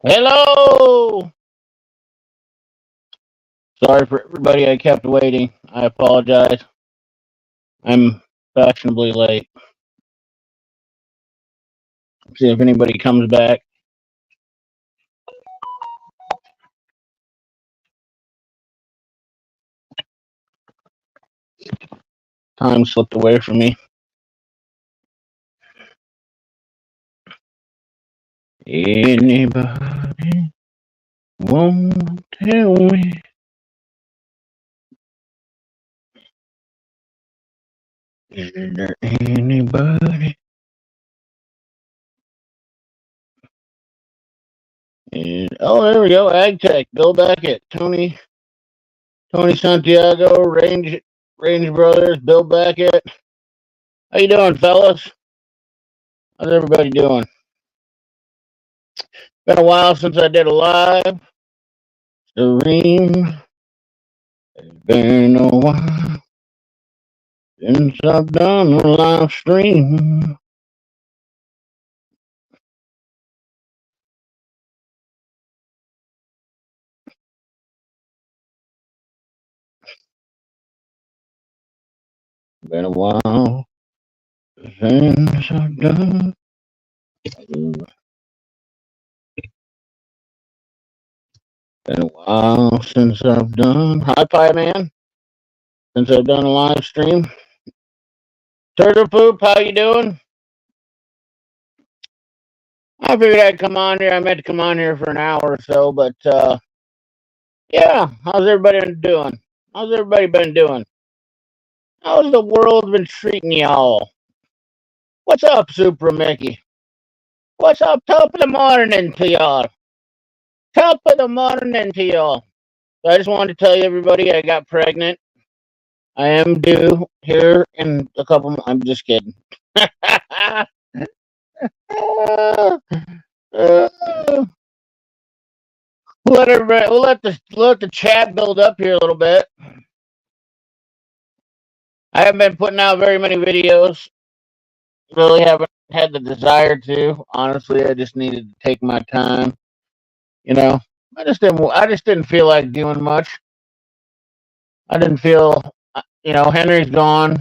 Hello! Sorry for everybody I kept waiting. I apologize. I'm fashionably late. See if anybody comes back. Time slipped away from me. Anybody won't tell me? Is there anybody? Oh, there we go. Ag Tech. Bill Beckett. Tony Santiago. Range Brothers. Bill Beckett. How you doing, fellas? How's everybody doing? Been a while since I did a live. Serene. It's been a while since I've done a live stream. Been a while since I've done. Been a while since I've done. Hi, Pie Man. Since I've done a live stream. Turtle Poop, how you doing? I figured I'd come on here. I meant to come on here for an hour or so, but yeah. How's everybody been doing? How's everybody been doing? How's the world been treating y'all? What's up, Super Mickey? What's up? Top of the morning to y'all. Top of the morning to y'all. So I just wanted to tell you, everybody, I got pregnant. I am due here in a couple. I'm just kidding. Let everybody. We'll let the chat build up here a little bit. I haven't been putting out very many videos. Really haven't had the desire to. Honestly, I just needed to take my time. You know, I just didn't feel like doing much. I didn't feel. Henry's gone.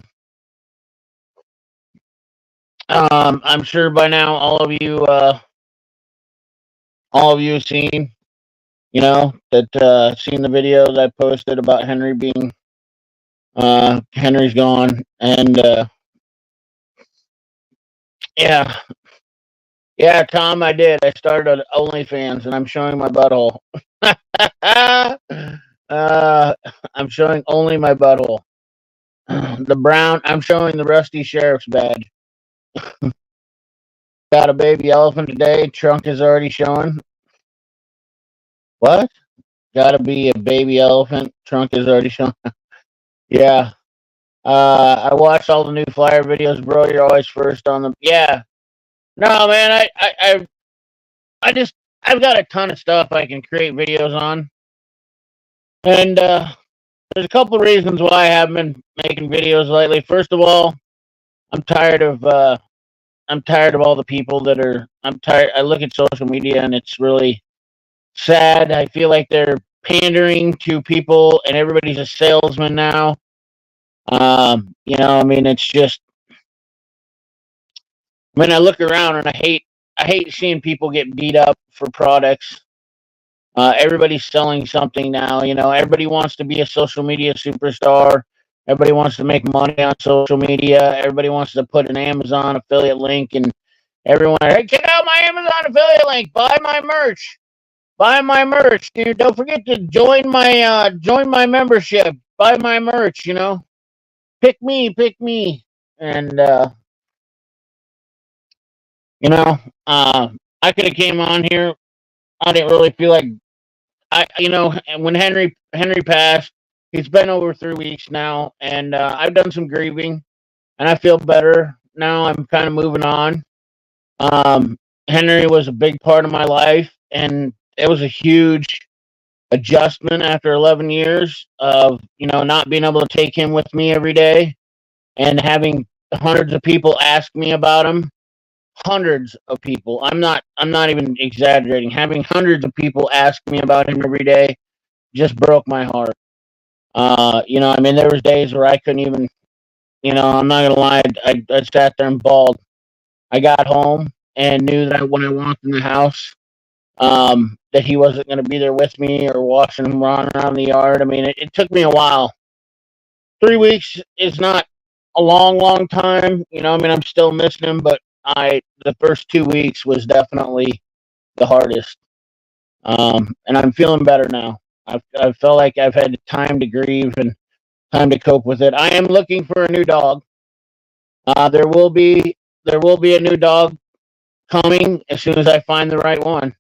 I'm sure by now all of you have seen, that seen the video that I posted about Henry being Henry's gone, and yeah, Tom, I did. I started OnlyFans, and I'm showing my butthole. I'm showing only my butthole. The brown. I'm showing the rusty sheriff's badge. Got a baby elephant today. Trunk is already showing. What? Gotta be a baby elephant. Trunk is already showing. Yeah. I watched all the new flyer videos, bro. You're always first on them. Yeah. No, man. I've got a ton of stuff I can create videos on, and there's a couple reasons why I haven't been making videos lately. First of all, I'm tired of all the people that are. I'm tired. I look at social media and it's really sad. I feel like they're pandering to people, and everybody's a salesman now. I mean, it's just. I mean, I look around and I hate seeing people get beat up for products. Everybody's selling something now. Everybody wants to be a social media superstar. Everybody wants to make money on social media. Everybody wants to put an Amazon affiliate link, and everyone, hey, check out my Amazon affiliate link. Buy my merch. Buy my merch, dude. Don't forget to join my membership. Buy my merch. Pick me, and I could have came on here. I didn't really feel like when Henry passed, it's been over 3 weeks now, and I've done some grieving, and I feel better now. I'm kind of moving on. Henry was a big part of my life, and it was a huge adjustment after 11 years of not being able to take him with me every day, and having hundreds of people ask me about him. hundreds of people. I'm not even exaggerating. Having hundreds of people ask me about him every day just broke my heart. I mean, there was days where I couldn't even. I'm not gonna lie. I sat there and bawled. I got home and knew that when I walked in the house, that he wasn't going to be there with me or watching him run around the yard. I mean, it took me a while. 3 weeks is not a long, long time. I mean, I'm still missing him, but the first 2 weeks was definitely the hardest. And I'm feeling better now. I felt like I've had time to grieve and time to cope with it. I am looking for a new dog. There will be a new dog coming as soon as I find the right one.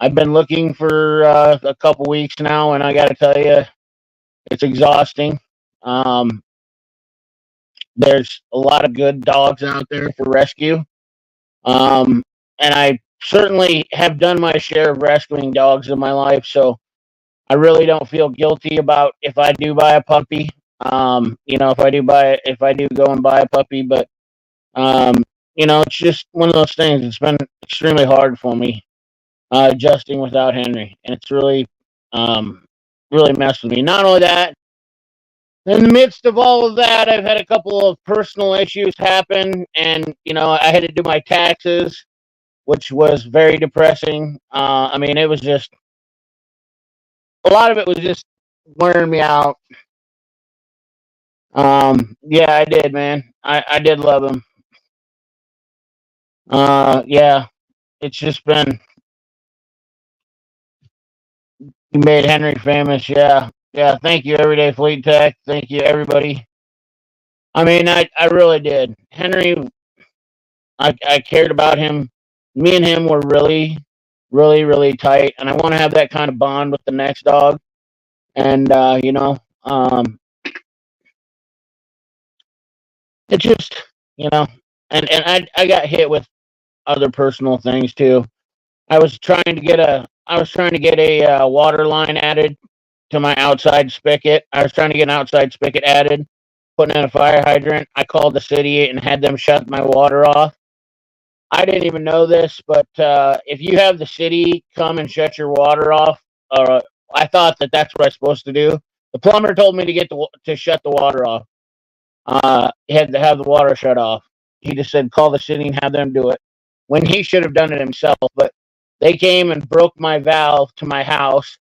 I've been looking for a couple weeks now, and I got to tell you, it's exhausting. Um, there's a lot of good dogs out there for rescue, um, and I certainly have done my share of rescuing dogs in my life. So I really don't feel guilty about if I do buy a puppy. If I do go and buy a puppy, but um, it's just one of those things. It's been extremely hard for me adjusting without Henry, and it's really messed with me. Not only that, in the midst of all of that, I've had a couple of personal issues happen, and I had to do my taxes, which was very depressing. I mean, it was just a lot of it was just wearing me out. Yeah, I did, man. I did love him. Yeah, it's just been he made Henry famous. Yeah, yeah. Thank you, Everyday Fleet Tech. Thank you, everybody. I mean, I really did. Henry, I cared about him. Me and him were really, really, really tight, and I want to have that kind of bond with the next dog. And it just, you know, and I got hit with other personal things too. I was trying to get a water line added to my outside spigot. I was trying to get an outside spigot added, putting in a fire hydrant. I called the city and had them shut my water off. I didn't even know this, but if you have the city come and shut your water off, I thought that that's what I'm supposed to do. The plumber told me to shut the water off. He had to have the water shut off. He just said call the city and have them do it, when he should have done it himself. But they came and broke my valve to my house,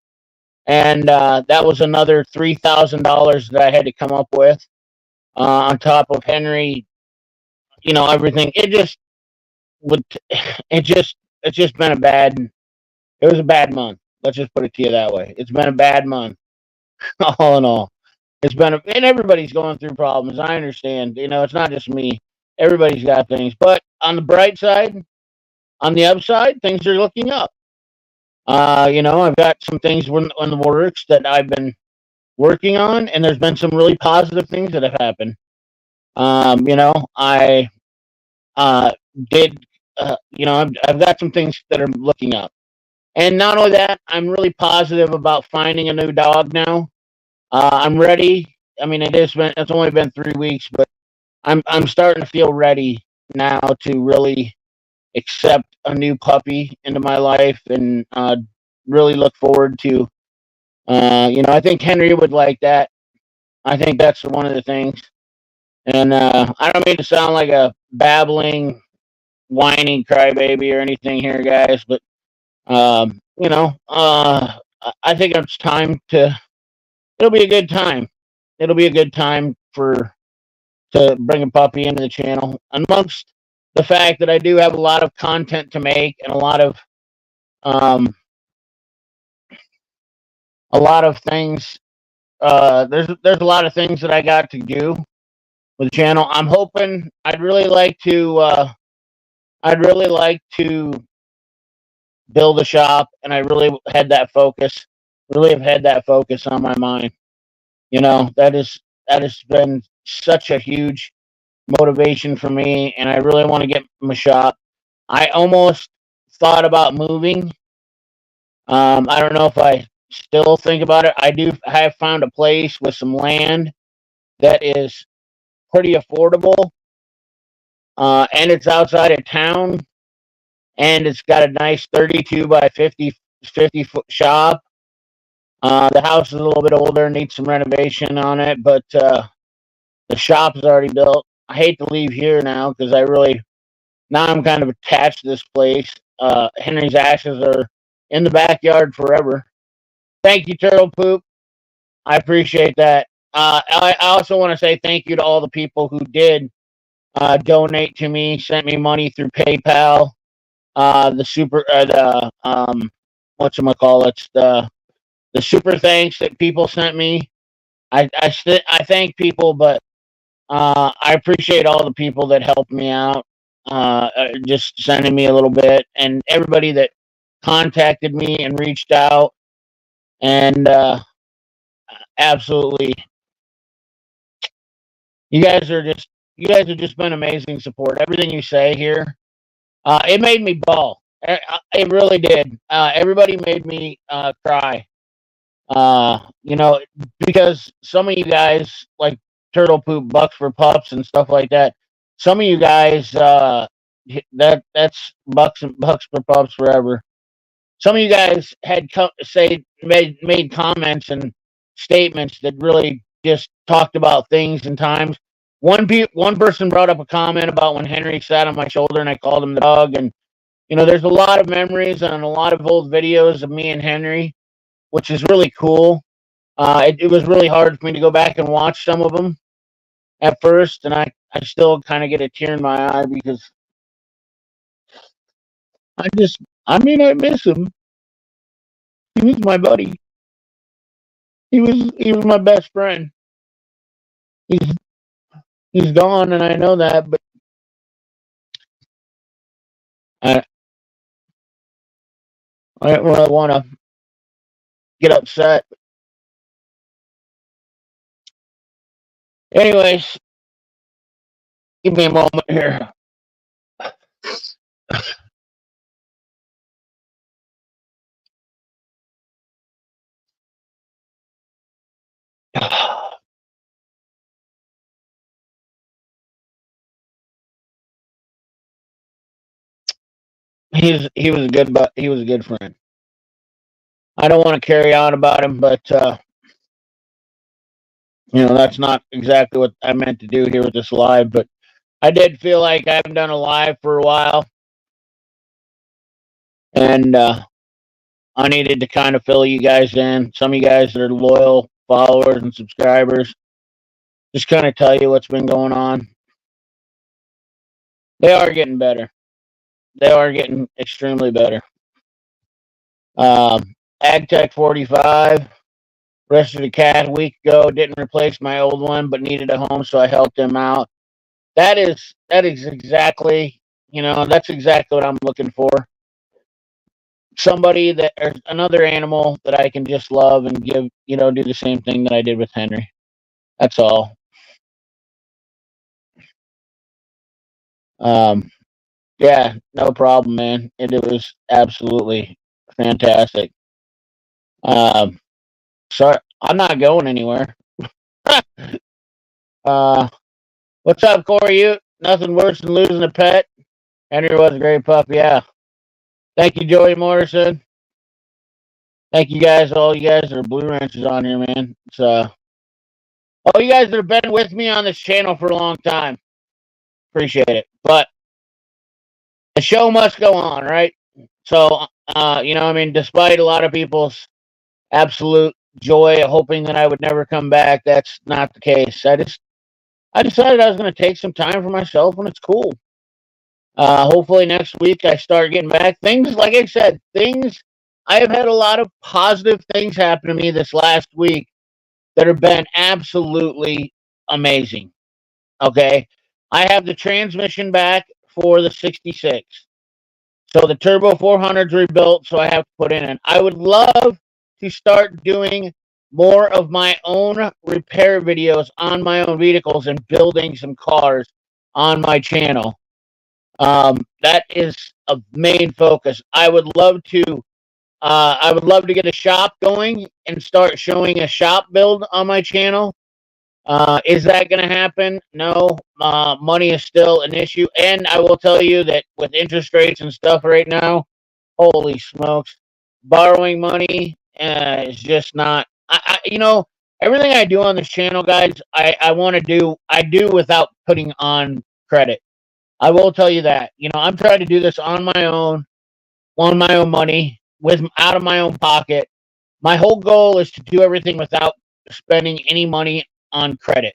and that was another $3,000 that I had to come up with on top of Henry. Everything. Would it's just been it was a bad month. Let's just put it to you that way. It's been a bad month, all in all. And everybody's going through problems. I understand. It's not just me. Everybody's got things. But on the bright side, on the upside, things are looking up. I've got some things in the works that I've been working on, and there's been some really positive things that have happened. I did. I've got some things that are looking up. And not only that, I'm really positive about finding a new dog now. I'm ready. I mean, it's only been 3 weeks, but I'm starting to feel ready now to really accept a new puppy into my life and really look forward to. I think Henry would like that. I think that's one of the things. And I don't mean to sound like a babbling, whining crybaby or anything here, guys, but I think it's time to. It'll be a good time. It'll be a good time to bring a puppy into the channel. Amongst the fact that I do have a lot of content to make and um, a lot of things. There's a lot of things that I got to do with the channel. I'm hoping. I'd really like to. Build a shop, and I really had that focus. Really have had that focus on my mind. That has been such a huge motivation for me, and I really want to get my shop. I almost thought about moving. I don't know if I still think about it. I have found a place with some land that is pretty affordable, and it's outside of town. and it's got a nice 32 by 50 foot shop. The house is a little bit older, needs some renovation on it, but the shop is already built. I hate to leave here now because now I'm kind of attached to this place. Henry's ashes are in the backyard forever. Thank you, Turtle Poop. I appreciate that. I also want to say thank you to all the people who did donate to me, sent me money through PayPal. The super, whatchamacallits, the super thanks that people sent me. I thank people, but I appreciate all the people that helped me out, just sending me a little bit, and everybody that contacted me and reached out, and absolutely, you guys have just been amazing support. Everything you say here, it made me bawl. It really did. Everybody made me cry. You know, because some of you guys like Turtle Poop, Bucks for Pups, and stuff like that. Some of you guys, that's Bucks for Pups forever. Some of you guys had made comments and statements that really just talked about things and times. One person brought up a comment about when Henry sat on my shoulder and I called him the dog, and there's a lot of memories and a lot of old videos of me and Henry, which is really cool. It was really hard for me to go back and watch some of them at first, and I still kind of get a tear in my eye because I miss him. He was my buddy. He was my best friend. He's he's gone, and I know that, but I I don't really want to get upset. Anyways, give me a moment here. He was a good friend. I don't want to carry on about him, but that's not exactly what I meant to do here with this live. But I did feel like I haven't done a live for a while, and I needed to kind of fill you guys in. Some of you guys that are loyal followers and subscribers, just kind of tell you what's been going on. They are getting better. They are getting extremely better. AgTech 45 rescued a cat a week ago. Didn't replace my old one, but needed a home, so I helped him out. That is exactly that's exactly what I'm looking for. Somebody that or another animal that I can just love and give do the same thing that I did with Henry. That's all. Um, yeah, no problem, man. It was absolutely fantastic. Um, sorry, I'm not going anywhere. uh, what's up, Corey? Nothing worse than losing a pet. Henry was a great pup. Yeah. Thank you, Joey Morrison. Thank you guys, all you guys that are Blue Ranchers on here, man. It's all you guys that have been with me on this channel for a long time. Appreciate it. But the show must go on, right? So, despite a lot of people's absolute joy, hoping that I would never come back, that's not the case. I decided I was going to take some time for myself, and it's cool. Hopefully next week I start getting back. Things, like I said, I have had a lot of positive things happen to me this last week that have been absolutely amazing. Okay. I have the transmission back for the 66. So the Turbo 400's rebuilt, so I have to put in it. I would love to start doing more of my own repair videos on my own vehicles and building some cars on my channel. That is a main focus. I would love to get a shop going and start showing a shop build on my channel. Is that going to happen? No. Money is still an issue. And I will tell you that with interest rates and stuff right now, holy smokes, borrowing money is just not. Everything I do on this channel, guys, I want to do, I do without putting on credit. I will tell you that. I'm trying to do this on my own money, with out of my own pocket. My whole goal is to do everything without spending any money on credit,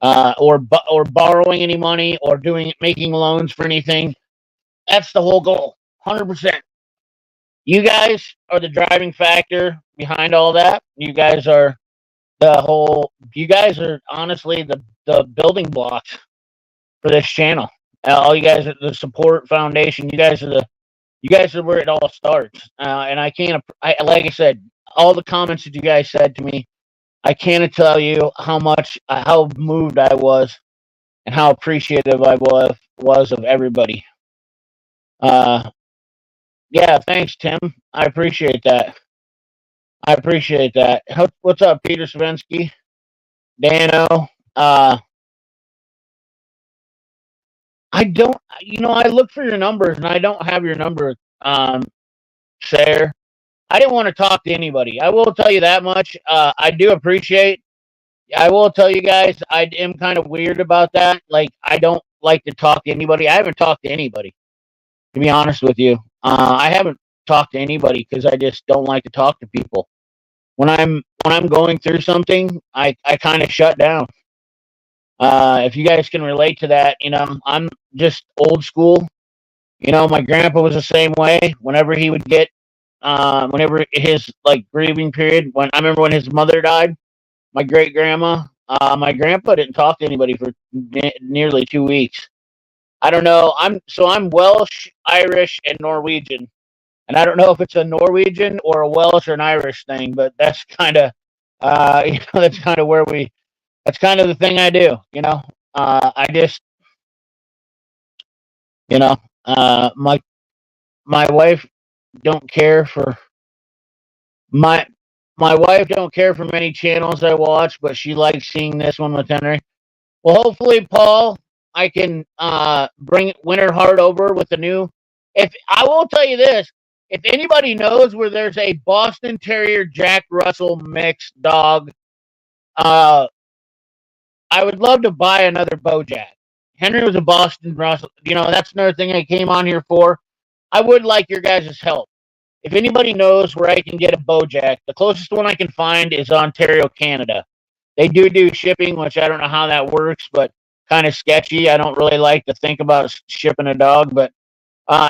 or borrowing any money, or making loans for anything. That's the whole goal, 100%. You guys are the driving factor behind all that. You guys are honestly the building blocks for this channel. All you guys are the support foundation. You guys are where it all starts. And I can't, like I said, all the comments that you guys said to me, I can't tell you how moved I was, and how appreciative I was of everybody. Uh, yeah, thanks, Tim. I appreciate that. I appreciate that. What's up, Peter Savensky? Dano? I don't, I look for your numbers and I don't have your number, Sarah. I didn't want to talk to anybody. I will tell you that much. I do appreciate. I will tell you guys, I am kind of weird about that. Like, I don't like to talk to anybody. I haven't talked to anybody, to be honest with you. I haven't talked to anybody because I just don't like to talk to people. When I'm going through something, I kind of shut down. If you guys can relate to that, I'm just old school. My grandpa was the same way. Whenever he would get, whenever his like grieving period, when I remember when his mother died, my great grandma, my grandpa didn't talk to anybody for nearly 2 weeks. I don't know. I'm Welsh, Irish, and Norwegian, and I don't know if it's a Norwegian or a Welsh or an Irish thing, but that's kind of, that's kind of that's kind of the thing I do. I just, you know, my wife don't care for my my wife don't care for many channels I watch, but she likes seeing this one with Henry. Well, hopefully, Paul, I can bring Winter Heart over with the new. If I will tell you this, if anybody knows where there's a Boston Terrier Jack Russell mixed dog, uh, I would love to buy another Bojack. Henry was a Boston Russell. That's another thing I came on here for. I would like your guys' help. If anybody knows where I can get a Bojack, the closest one I can find is Ontario, Canada. They do shipping, which I don't know how that works, but kind of sketchy. I don't really like to think about shipping a dog, but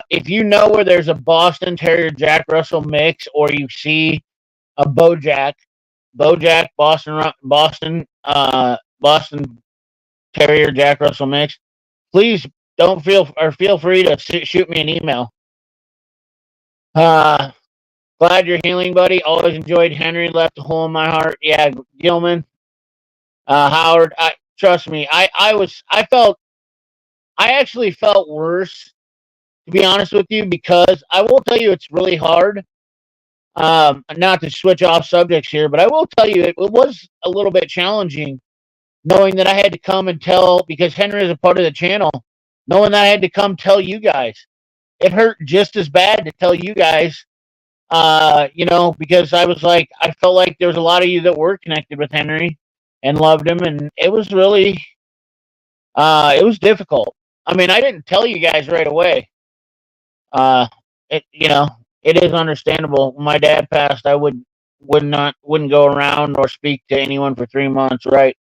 if you know where there's a Boston Terrier Jack Russell mix, or you see a Bojack, Boston Terrier Jack Russell mix, please don't feel free to shoot me an email. Glad you're healing, buddy. Always enjoyed Henry. Left a hole in my heart. Yeah, Gilman. Howard. Trust me. I actually felt worse, to be honest with you, because I will tell you it's really hard. Not to switch off subjects here, but I will tell you it was a little bit challenging, knowing that I had to come and tell, because Henry is a part of the channel, knowing that I had to come tell you guys. It hurt just as bad to tell you guys, because I felt like there was a lot of you that were connected with Henry and loved him, and it was really, it was difficult. I mean, I didn't tell you guys right away. It it is understandable. When my dad passed, I wouldn't go around or speak to anyone for 3 months, right?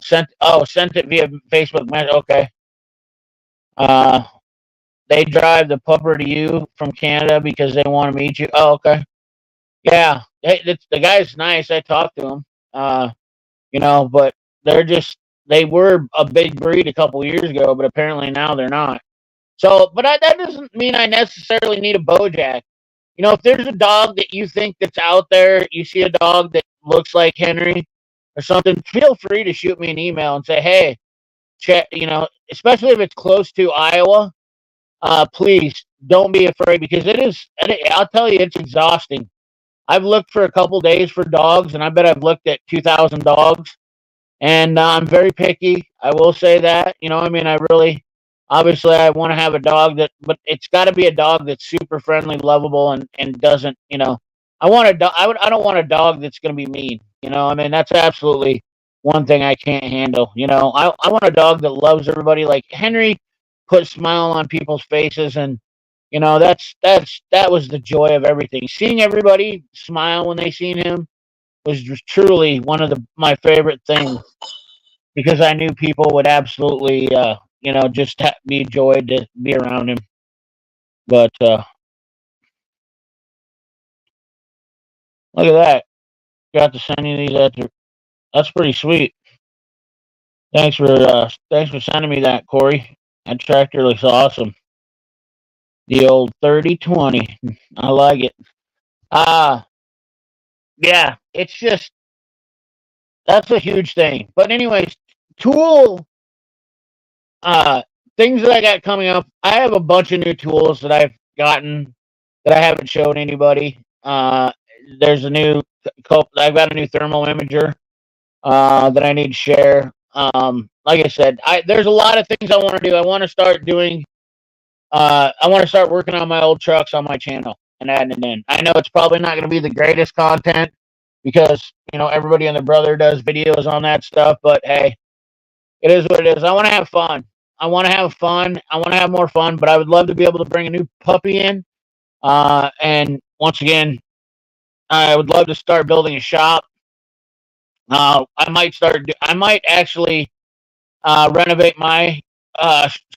Sent it via Facebook message. Okay. They drive the pupper to you from Canada because they want to meet you. Oh, okay. Yeah, the guy's nice. I talked to him. But they were a big breed a couple years ago, but apparently now they're not. So, but that doesn't mean I necessarily need a Bojack. If there's a dog that you think that's out there, you see a dog that looks like Henry or something, feel free to shoot me an email and say, hey, check, especially if it's close to Iowa, please don't be afraid, because I'll tell you, it's exhausting. I've looked for a couple days for dogs, and I bet I've looked at 2,000 dogs. And I'm very picky. I will say that. I mean, I really, obviously, I want to have a dog but it's got to be a dog that's super friendly, lovable, and doesn't. I want a dog. I don't want a dog that's going to be mean. I mean, that's absolutely one thing I can't handle. I want a dog that loves everybody. Like Henry put smile on people's faces, and that was the joy of everything. Seeing everybody smile when they seen him was just truly one of my favorite things, because I knew people would absolutely, just be joy to be around him. But look at that. Got to send you these after. That's pretty sweet. Thanks for sending me that, Corey. That tractor looks awesome. The old 3020. I like it. Ah, yeah. It's just that's a huge thing. But anyways, tool uh things that I got coming up. I have a bunch of new tools that I've gotten that I haven't showed anybody. There's I've got a new thermal imager that I need to share. Like I said, there's a lot of things I want to do. I want to start doing. I want to start working on my old trucks on my channel and adding it in. I know it's probably not going to be the greatest content because everybody and their brother does videos on that stuff. But hey, it is what it is. I want to have fun. I want to have fun. I want to have more fun. But I would love to be able to bring a new puppy in. And once again, I would love to start building a shop. I might actually renovate my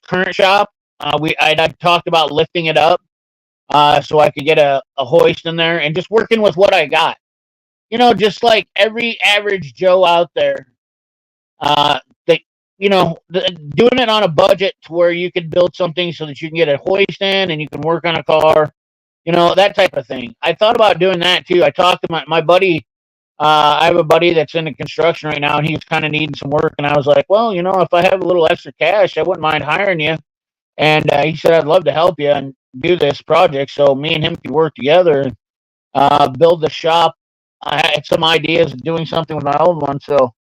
current shop. I talked about lifting it up so I could get a hoist in there and just working with what I got. Just like every average Joe out there, that doing it on a budget to where you can build something so that you can get a hoist in and you can work on a car, that type of thing. I thought about doing that too. I talked to my buddy. I have a buddy that's into construction right now, and he's kind of needing some work. And I was like, well, if I have a little extra cash, I wouldn't mind hiring you. And he said, I'd love to help you and do this project. So me and him could work together and build the shop. I had some ideas of doing something with my old one. So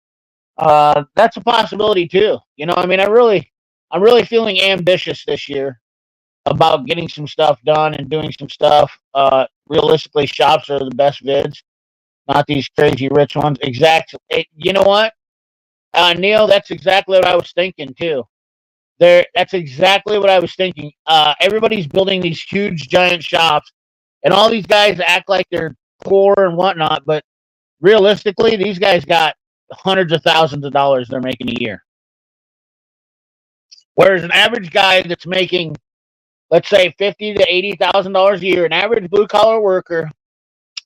that's a possibility too. I mean, I'm really feeling ambitious this year about getting some stuff done and doing some stuff. Realistically, shops are the best vids, not these crazy rich ones. Exactly. You know what, Neil? That's exactly what I was thinking too. That's exactly what I was thinking. Everybody's building these huge, giant shops, and all these guys act like they're poor and whatnot. But realistically, these guys got hundreds of thousands of dollars they're making a year. Whereas an average guy that's making, let's say, $50,000 to $80,000 a year, an average blue collar worker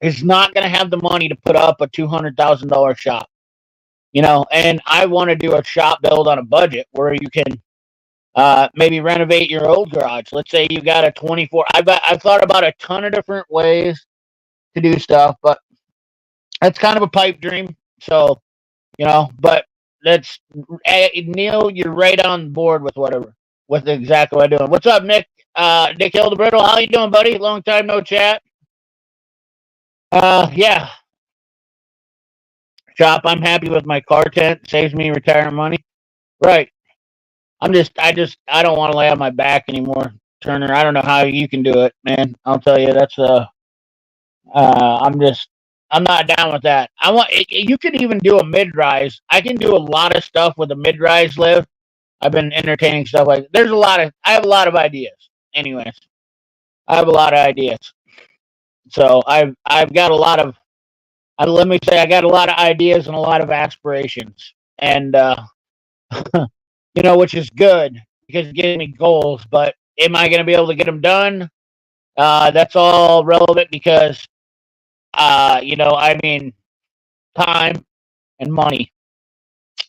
is not going to have the money to put up a $200,000 shop. And I want to do a shop build on a budget where you can maybe renovate your old garage. Let's say you got a 24. I've thought about a ton of different ways to do stuff, but that's kind of a pipe dream. So, but that's Neil, you're right on board with exactly what I'm doing. What's up, Nick? Nick Hildebrittle, how you doing, buddy? Long time no chat. Yeah. Shop, I'm happy with my car tent. Saves me retirement money. Right. I don't want to lay on my back anymore, Turner. I don't know how you can do it, man. I'll tell you, that's I'm not down with that. You could even do a mid rise. I can do a lot of stuff with a mid rise lift. I've been entertaining stuff I have a lot of ideas. Anyways, I have a lot of ideas. So I've got a lot of, let me say, I got a lot of ideas and a lot of aspirations, and which is good because it gives me goals. But am I going to be able to get them done? That's all relevant because, I mean, time and money.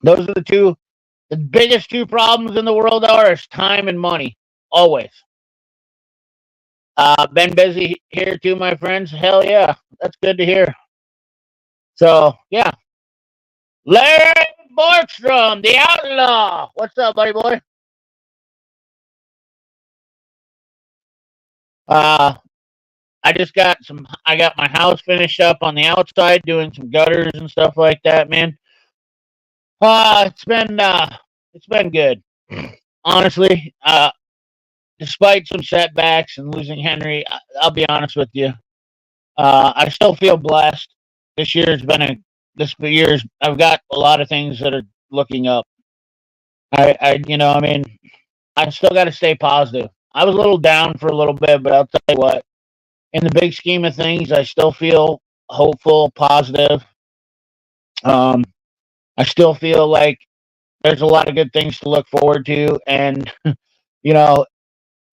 Those are the biggest two problems in the world is time and money. Always. Been busy here too, my friends. Hell yeah. That's good to hear. So, yeah. Larry Borgstrom, the outlaw. What's up, buddy boy? I just got some. I got my house finished up on the outside, doing some gutters and stuff like that. Man, it's been good. Honestly, despite some setbacks and losing Henry, I'll be honest with you. I still feel blessed. This year's been a this year's. I've got a lot of things that are looking up. I mean, I still got to stay positive. I was a little down for a little bit, but I'll tell you what. In the big scheme of things, I still feel hopeful, positive. Um, I still feel like there's a lot of good things to look forward to, and you know,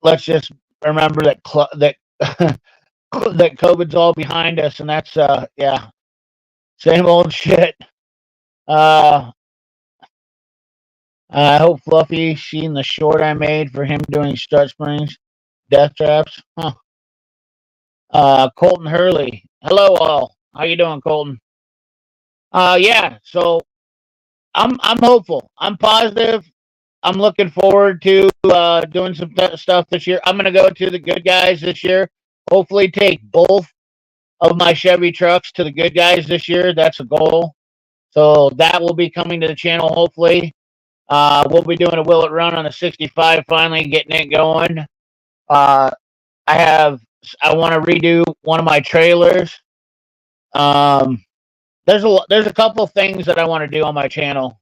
let's just remember that that COVID's all behind us, and that's yeah, same old shit. Uh, I hope Fluffy seen the short I made for him doing strut springs, death traps. Huh. Colton Hurley. Hello all. How you doing, Colton? Yeah. So I'm hopeful. I'm positive. I'm looking forward to doing some stuff this year. I'm gonna go to the Good Guys this year. Hopefully, take both of my Chevy trucks to the Good Guys this year. That's a goal. So that will be coming to the channel. Hopefully, we'll be doing a Will It Run on the 65. Finally, getting it going. Uh, I want to redo one of my trailers. Um, there's a couple things that I want to do on my channel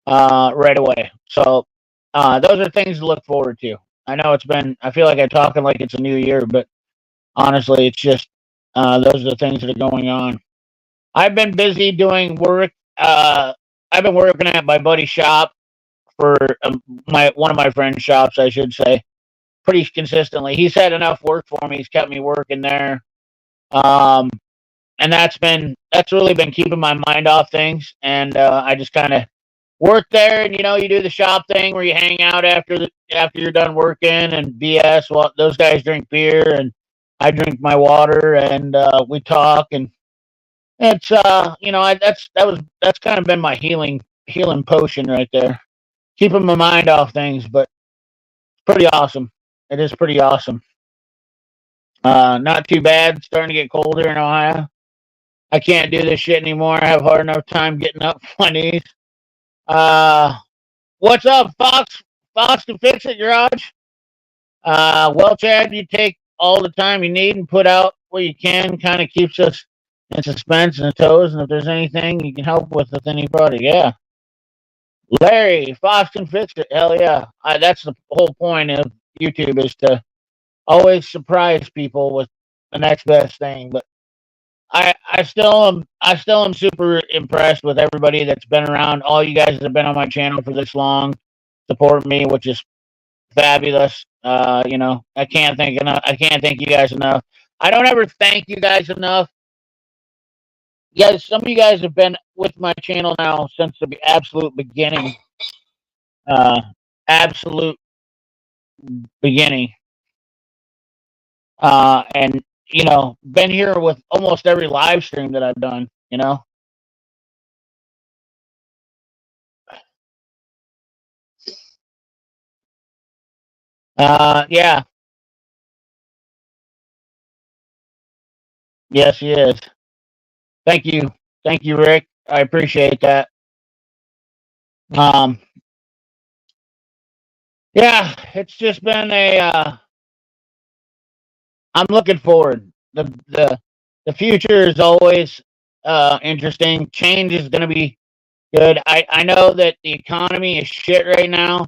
right away. So those are things to look forward to. I know it's been. I feel like I'm talking like it's a new year, but honestly, it's just those are the things that are going on. I've been busy doing work. I've been working at my buddy's shop for my one of my friend's shops, I should say, pretty consistently. He's had enough work for me. He's kept me working there. Um, and that's really been keeping my mind off things. And I just kind of work there, and you do the shop thing where you hang out after you're done working and BS. Well, those guys drink beer, and I drink my water, and we talk, and it's that's kind of been my healing potion right there, keeping my mind off things. But it's pretty awesome. It is pretty awesome. Not too bad. It's starting to get colder in Ohio. I can't do this shit anymore. I have hard enough time getting up from my knees. Uh, what's up, Fox? Fox can fix it, Garage. Well, Chad, you take all the time you need and put out what you can. Kind of keeps us in suspense and toes. And if there's anything you can help with any product, yeah. Larry, Fox can fix it. Hell yeah. That's the whole point of YouTube, is to always surprise people with the next best thing. But I still am super impressed with everybody that's been around. All you guys that have been on my channel for this long, support me, which is fabulous. I can't thank enough. I can't thank you guys enough. I don't ever thank you guys enough. Yes, some of you guys have been with my channel now since the absolute beginning. Uh, Absolute beginning. And been here with almost every live stream that I've done. Yeah, yes, he is. Thank you, Rick. I appreciate that. Um, yeah, it's just been a. I'm looking forward. The future is always interesting. Change is going to be good. I know that the economy is shit right now.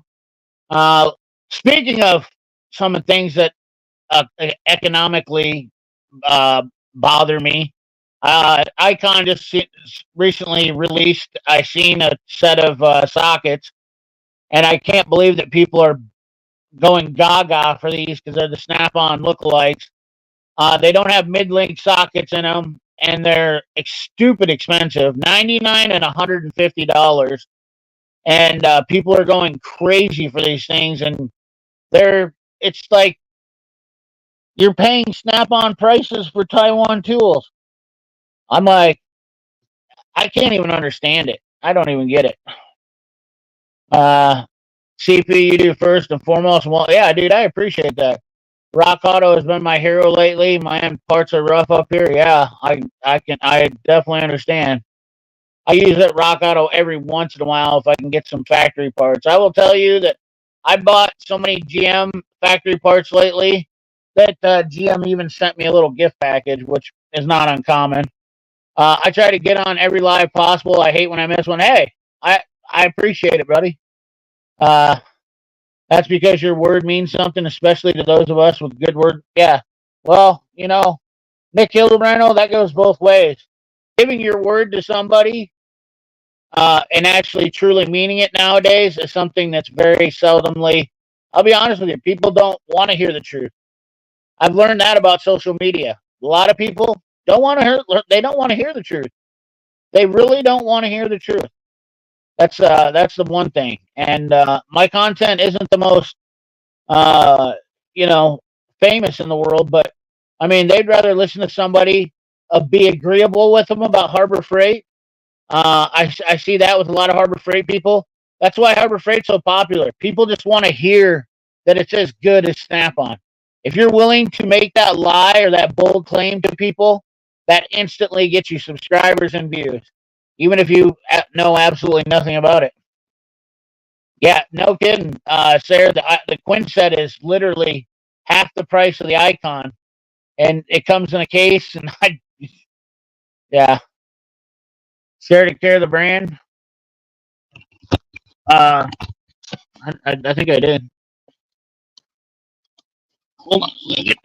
Uh, Speaking of some of the things that economically bother me, Icon just recently released. I seen a set of sockets, and I can't believe that people are going gaga for these because they're the Snap-on lookalikes. They don't have mid-link sockets in them, and they're stupid expensive, $99 and $150, and people are going crazy for these things, and it's like you're paying Snap-on prices for Taiwan tools. I'm like, I can't even understand it. I don't even get it. CP, you do first and foremost. Well, yeah, dude, I appreciate that. Rock Auto has been my hero lately. My parts are rough up here. Yeah, I definitely understand. I use that Rock Auto every once in a while if I can get some factory parts. I will tell you that I bought so many GM factory parts lately that GM even sent me a little gift package, which is not uncommon. I try to get on every live possible. I hate when I miss one. Hey, I appreciate it, buddy. Uh, that's because your word means something, especially to those of us with good word. Yeah. Well, Nick Hildebrand, that goes both ways. Giving your word to somebody and actually truly meaning it nowadays is something that's very seldomly. I'll be honest with you, people don't want to hear the truth. I've learned that about social media. A lot of people don't want to hear. They don't want to hear the truth. They really don't want to hear the truth. That's the one thing. And my content isn't the most uh, you know famous in the world, but I mean they'd rather listen to somebody be agreeable with them about Harbor Freight. I see that with a lot of Harbor Freight people. That's why Harbor Freight's so popular. People just want to hear that it's as good as Snap on. If you're willing to make that lie or that bold claim to people, that instantly gets you subscribers and views, even if you know absolutely nothing about it. Yeah, no kidding. Sarah, the Quinn set is literally half the price of the Icon, and it comes in a case. And yeah, Sarah to care the brand. Uh, I think I did. Hold on a second.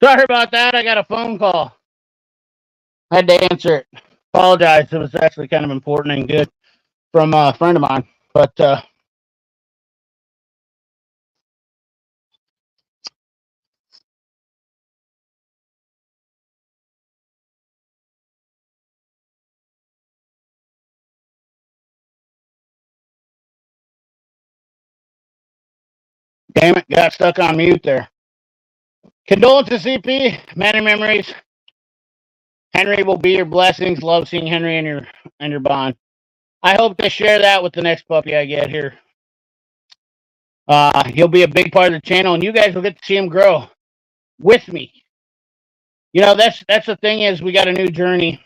Sorry about that. I got a phone call. I had to answer it. Apologize. It was actually kind of important and good from a friend of mine. But damn it, got stuck on mute there. Condolences, CP. Many memories. Henry will be your blessings. Love seeing Henry and your bond. I hope to share that with the next puppy I get here. He'll be a big part of the channel, and you guys will get to see him grow with me. That's the thing is we got a new journey,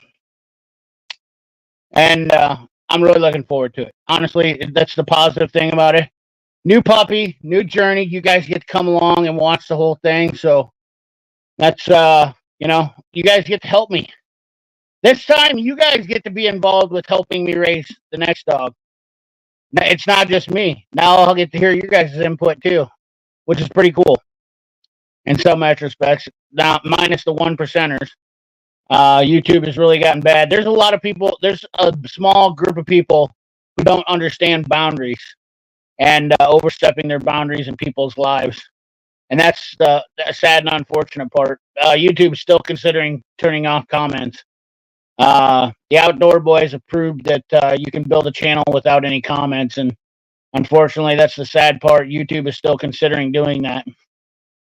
and I'm really looking forward to it. Honestly, that's the positive thing about it. New puppy, new journey. You guys get to come along and watch the whole thing. So that's you guys get to help me. This time, you guys get to be involved with helping me raise the next dog. It's not just me. Now I'll get to hear your guys' input too, which is pretty cool in some retrospects. Now, minus the 1%ers. YouTube has really gotten bad. There's a lot of people, there's a small group of people who don't understand boundaries and overstepping their boundaries in people's lives. And that's the sad and unfortunate part. YouTube is still considering turning off comments. The Outdoor Boys have proved that you can build a channel without any comments, and unfortunately, that's the sad part. YouTube is still considering doing that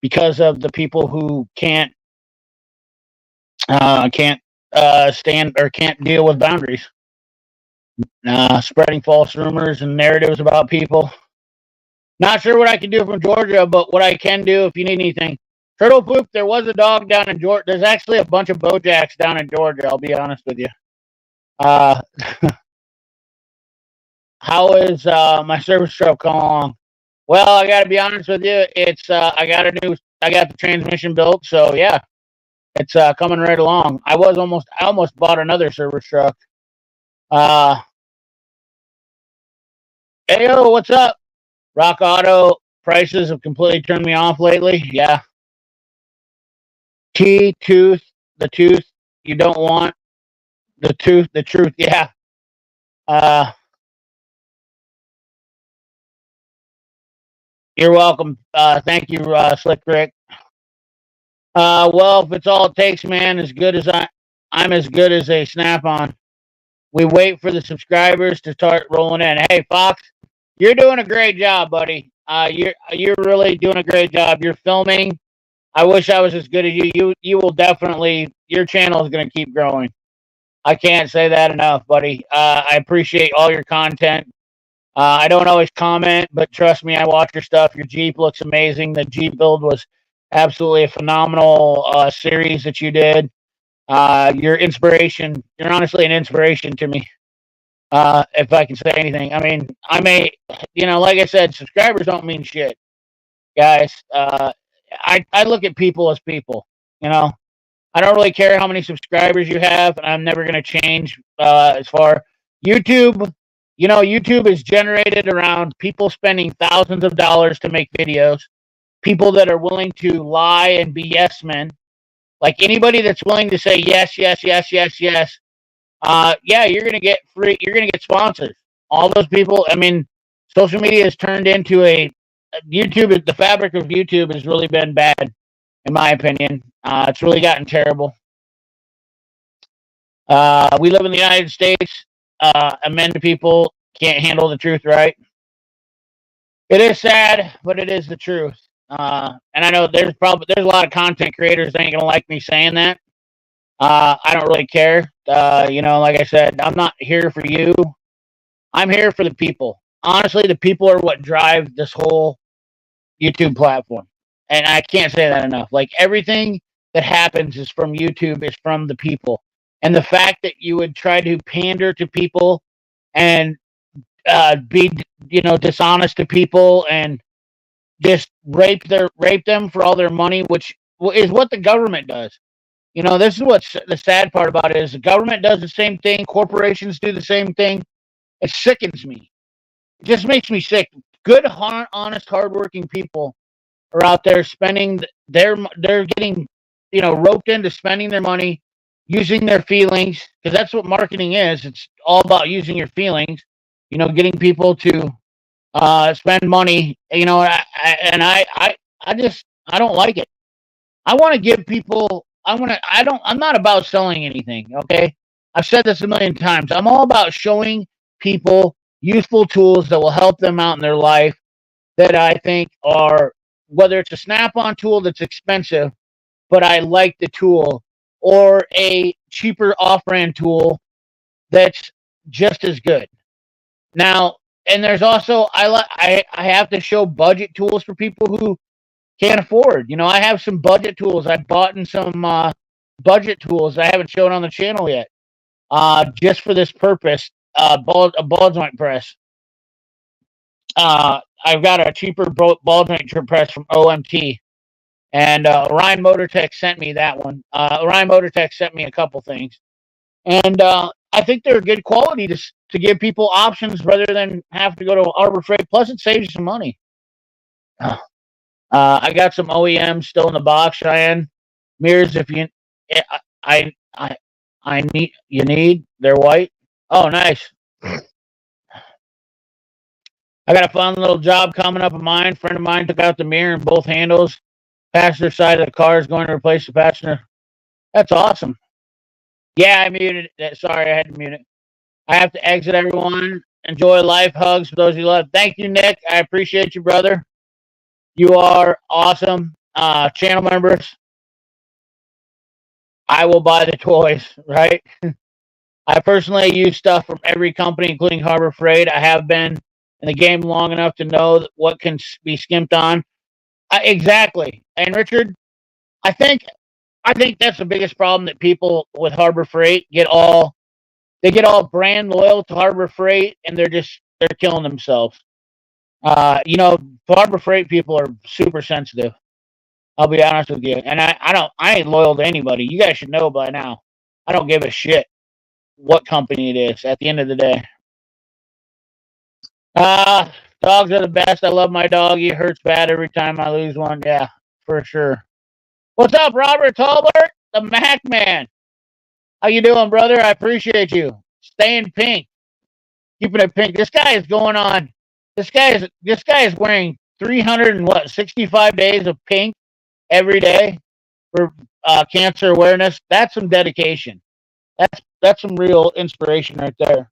because of the people who can't stand or can't deal with boundaries, spreading false rumors and narratives about people. Not sure what I can do from Georgia, but what I can do if you need anything. Turtle Poop, there was a dog down in Georgia. There's actually a bunch of Bojacks down in Georgia, I'll be honest with you. How is my service truck coming along? Well, I got to be honest with you. It's I got the transmission built, so yeah, it's coming right along. I almost bought another service truck. Uh, hey yo, what's up? Rock Auto prices have completely turned me off lately. Yeah, tooth, the tooth you don't want, the truth. Yeah. Uh, you're welcome. Thank you, Slick Rick. Well, if it's all it takes, man, I'm as good as a snap-on. We wait for the subscribers to start rolling in. Hey, Fox, you're doing a great job, buddy. You're really doing a great job. You're filming. I wish I was as good as you. You will definitely, your channel is going to keep growing. I can't say that enough, buddy. I appreciate all your content. I don't always comment, but trust me, I watch your stuff. Your Jeep looks amazing. The Jeep build was absolutely a phenomenal series that you did. Your inspiration, you're honestly an inspiration to me. If I can say anything, I mean, like I said, subscribers don't mean shit, guys. I look at people as people, you know. I don't really care how many subscribers you have, and I'm never going to change as far YouTube. YouTube is generated around people spending thousands of dollars to make videos, people that are willing to lie and be yes men. Like anybody that's willing to say yes, yes, yes, yes, yes, yeah, you're gonna get free. You're gonna get sponsors. All those people. I mean, social media has turned into YouTube. The fabric of YouTube has really been bad, in my opinion. It's really gotten terrible. We live in the United States. Men to people can't handle the truth, right? It is sad, but it is the truth. And I know there's a lot of content creators that ain't gonna like me saying that. I don't really care. Like I said, I'm not here for you. I'm here for the people. Honestly, the people are what drive this whole YouTube platform. And I can't say that enough. Like everything that happens is from YouTube, is from the people. And the fact that you would try to pander to people and be, dishonest to people and just rape them for all their money, which is what the government does. This is what's the sad part about it is the government does the same thing. Corporations do the same thing. It sickens me. It just makes me sick. Good, honest, hardworking people are out there spending they're getting, roped into spending their money, using their feelings, because that's what marketing is. It's all about using your feelings, getting people to spend money, I don't like it. I want to give people. I'm not about selling anything. Okay, I've said this a million times. I'm all about showing people useful tools that will help them out in their life. That I think are, whether it's a Snap-on tool that's expensive, but I like the tool, or a cheaper off-brand tool that's just as good. Now, and there's also I have to show budget tools for people who can't afford. I have some budget tools. I bought in some budget tools I haven't shown on the channel yet, just for this purpose. A ball joint press. I've got a cheaper ball joint press from OMT, and Orion Motortech sent me that one. Orion Motortech sent me a couple things, and I think they're good quality to give people options rather than have to go to Harbor Freight. Plus, it saves you some money. I got some OEMs still in the box, Cheyenne. Mirrors, if you, I, I, I need, you need, they're white. Oh, nice. I got a fun little job coming up of mine. A friend of mine took out the mirror and both handles. Passenger side of the car is going to replace the passenger. That's awesome. Yeah, I muted it. Sorry, I had to mute it. I have to exit, everyone. Enjoy life. Hugs for those you love. Thank you, Nick. I appreciate you, brother. You are awesome. Channel members, I will buy the toys, right? I personally use stuff from every company, including Harbor Freight. I have been in the game long enough to know what can be skimped on. Exactly. And Richard, I think that's the biggest problem, that people with Harbor Freight get all brand loyal to Harbor Freight, and they're just they're killing themselves. Harbor Freight people are super sensitive. I'll be honest with you. And I ain't loyal to anybody. You guys should know by now. I don't give a shit what company it is at the end of the day. Uh, Dogs are the best. I love my dog. He hurts bad every time I lose one. Yeah, for sure. What's up, Robert Tolbert? The Mac Man. How you doing, brother? I appreciate you. Staying pink. Keeping it pink. This guy is going on. This guy is wearing 365 days of pink every day for cancer awareness. That's some dedication. That's some real inspiration right there.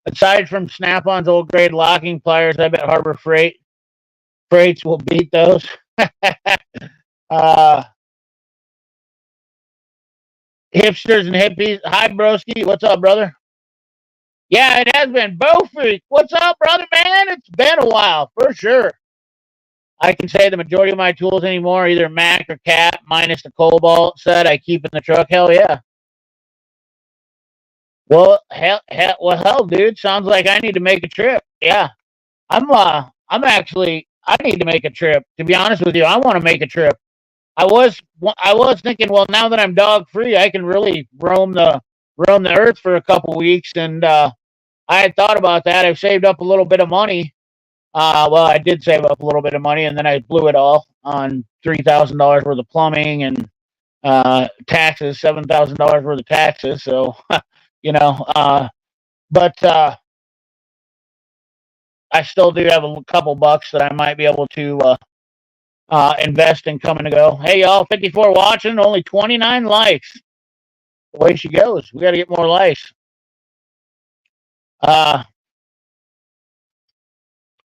Aside from Snap-on's old grade locking pliers, I bet Harbor Freights will beat those. uh, Hipsters and hippies. Hi, broski. What's up, brother? Yeah, it has been. Bo Freak. What's up, brother, man? It's been a while, for sure. I can say the majority of my tools anymore are either Mac or Cat, minus the Cobalt set I keep in the truck. Hell yeah. Well, hell, dude. Sounds like I need to make a trip. Yeah, I need to make a trip. To be honest with you, I want to make a trip. I was thinking, well, now that I'm dog free, I can really roam the earth for a couple weeks, and I had thought about that. I've saved up a little bit of money. Well, I did save up a little bit of money, and then I blew it all on $3,000 worth of plumbing and taxes, $7,000 worth of taxes. So, you know, but I still do have a couple bucks that I might be able to invest in coming to go. Hey, y'all, 54 watching, only 29 likes. The way she goes. We got to get more likes.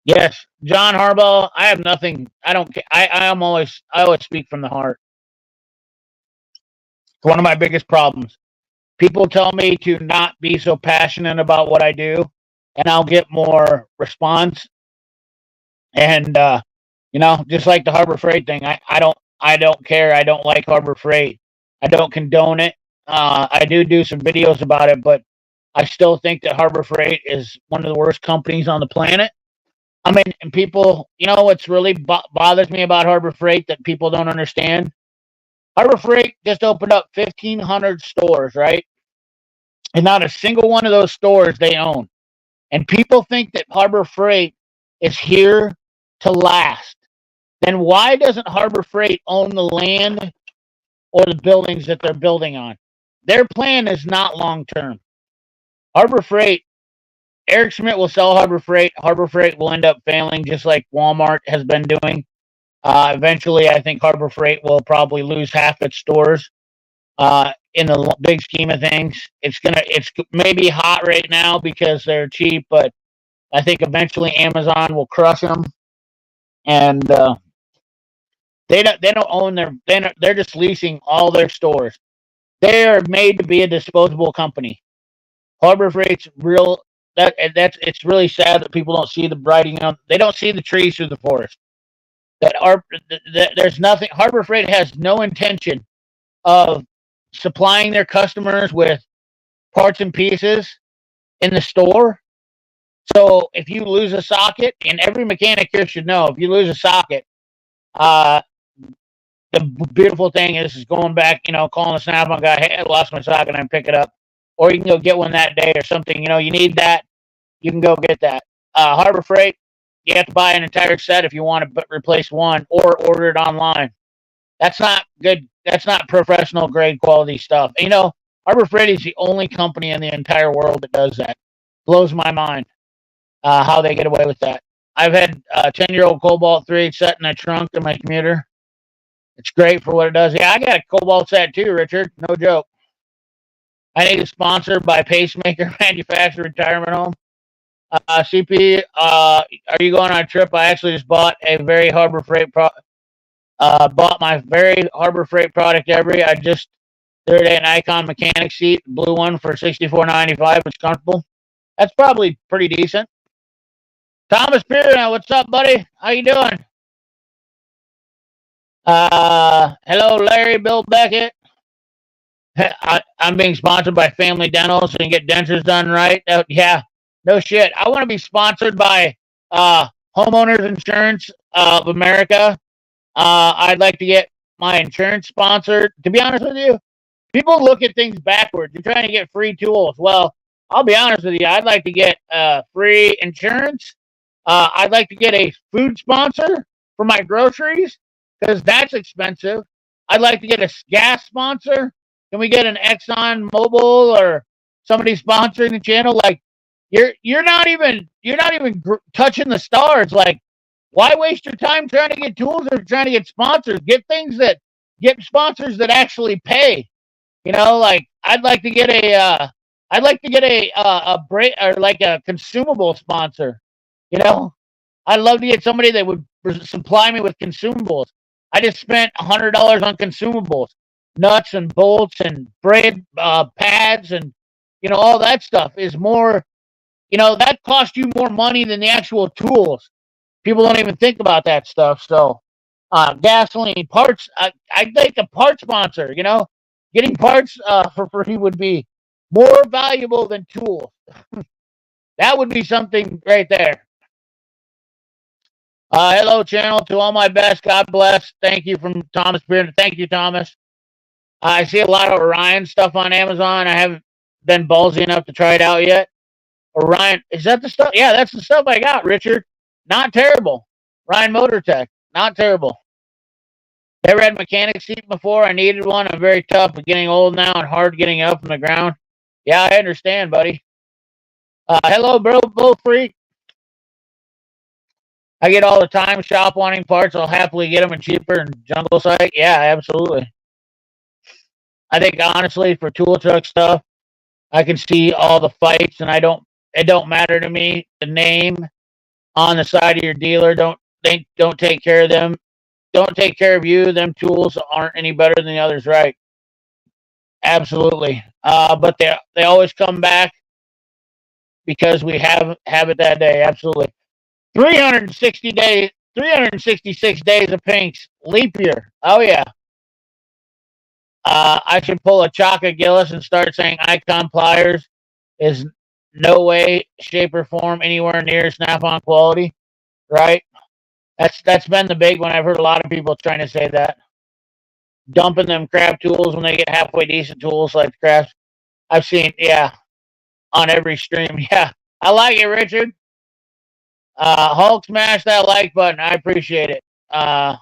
Yes, John Harbaugh. I have nothing. I don't. I always speak from the heart. It's one of my biggest problems. People tell me to not be so passionate about what I do, and I'll get more response. And just like the Harbor Freight thing, I don't care. I don't like Harbor Freight. I don't condone it. I do some videos about it, but I still think that Harbor Freight is one of the worst companies on the planet. I mean, and people, what's really bothers me about Harbor Freight that people don't understand? Harbor Freight just opened up 1,500 stores, right? And not a single one of those stores they own. And people think that Harbor Freight is here to last. Then why doesn't Harbor Freight own the land or the buildings that they're building on? Their plan is not long term. Harbor Freight, Eric Schmidt will sell Harbor Freight. Harbor Freight will end up failing just like Walmart has been doing. Eventually, I think Harbor Freight will probably lose half its stores. In the big scheme of things, it's maybe hot right now because they're cheap, but I think eventually Amazon will crush them, and they don't own they're just leasing all their stores. They are made to be a disposable company. Harbor Freight's it's really sad that people don't see the writing on. They don't see the trees through the forest. There's nothing. Harbor Freight has no intention of supplying their customers with parts and pieces in the store. So if you lose a socket, and every mechanic here should know, if you lose a socket, the beautiful thing is going back, calling the Snap-on guy, hey, I lost my socket, and pick it up. Or you can go get one that day or something. You need that, you can go get that. Harbor Freight, you have to buy an entire set if you want to replace one, or order it online. That's not good. That's not professional grade quality stuff. Harbor Freight is the only company in the entire world that does that. Blows my mind how they get away with that. I've had a 10-year-old Cobalt 3 set in a trunk in my commuter. It's great for what it does. Yeah, I got a Cobalt set too, Richard. No joke. I need a sponsor by Pacemaker Manufacturer Retirement Home. CP, are you going on a trip? I actually just bought a very Harbor Freight bought my very Harbor Freight product ever. I just the other day an Icon mechanic seat, blue one for $64.95. It's comfortable. That's probably pretty decent. Thomas Pierre, what's up, buddy? How you doing? Hello, Larry, Bill Beckett. I'm being sponsored by Family Dental, so you can get dentures done right. Yeah, No shit. I want to be sponsored by uh, Homeowners Insurance of America. I'd like to get my insurance sponsored. To be honest with you, people look at things backwards. You're trying to get free tools. Well, I'll be honest with you. I'd like to get free insurance. I'd like to get a food sponsor for my groceries because that's expensive. I'd like to get a gas sponsor. Can we get an Exxon Mobil or somebody sponsoring the channel? Like you're not even touching the stars. Like why waste your time trying to get tools or trying to get sponsors? Get sponsors that actually pay. Like I'd like to get a break or like a consumable sponsor. You know, I'd love to get somebody that would supply me with consumables. I just spent $100 on consumables, nuts and bolts and braid pads and all that stuff is more. That costs you more money than the actual tools. People don't even think about that stuff. So, gasoline parts. I'd like a part sponsor. Getting parts for free would be more valuable than tools. That would be something right there. Hello, channel. To all my best. God bless. Thank you from Thomas Beard. Thank you, Thomas. I see a lot of Orion stuff on Amazon. I haven't been ballsy enough to try it out yet. Orion, is that the stuff? Yeah, that's the stuff I got, Richard. Not terrible. Ryan Motor Tech. Not terrible. Never had a mechanic seat before. I needed one. I'm very tough, but getting old now and hard getting up from the ground. Yeah, I understand, buddy. Hello, bro, Bull Freak. I get all the time shop wanting parts. I'll happily get them and cheaper and jungle site. Yeah, absolutely. I think honestly for tool truck stuff, I can see all the fights, and it don't matter to me the name on the side of your dealer. Don't take care of them. Don't take care of you. Them tools aren't any better than the others, right? Absolutely. But they always come back because we have it that day. Absolutely. 366 days of pinks. Leap year. Oh yeah. I should pull a Chaka Gillis and start saying Icon pliers is no way, shape, or form anywhere near Snap-on quality, right? That's been the big one. I've heard a lot of people trying to say that. Dumping them crap tools when they get halfway decent tools like the crafts. I've seen, yeah, on every stream. Yeah, I like it, Richard. Hulk smash that like button. I appreciate it. I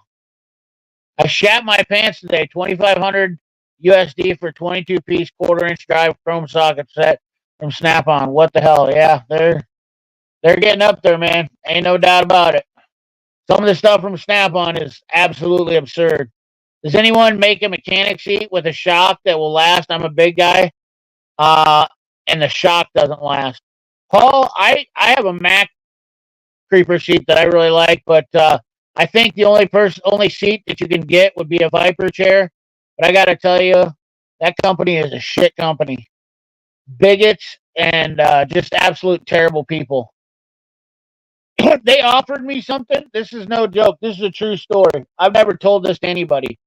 shat my pants today. 2,500 USD for 22-piece quarter-inch drive chrome socket set from Snap-on. What the hell? Yeah, they're getting up there, man. Ain't no doubt about it. Some of the stuff from Snap-on is absolutely absurd. Does anyone make a mechanic seat with a shock that will last? I'm a big guy, and the shock doesn't last. Paul, I have a Mac creeper seat that I really like, but I think the only seat that you can get would be a Viper chair. But I got to tell you, that company is a shit company. Bigots and just absolute terrible people. They offered me something. This is no joke. This is a true story. I've never told this to anybody.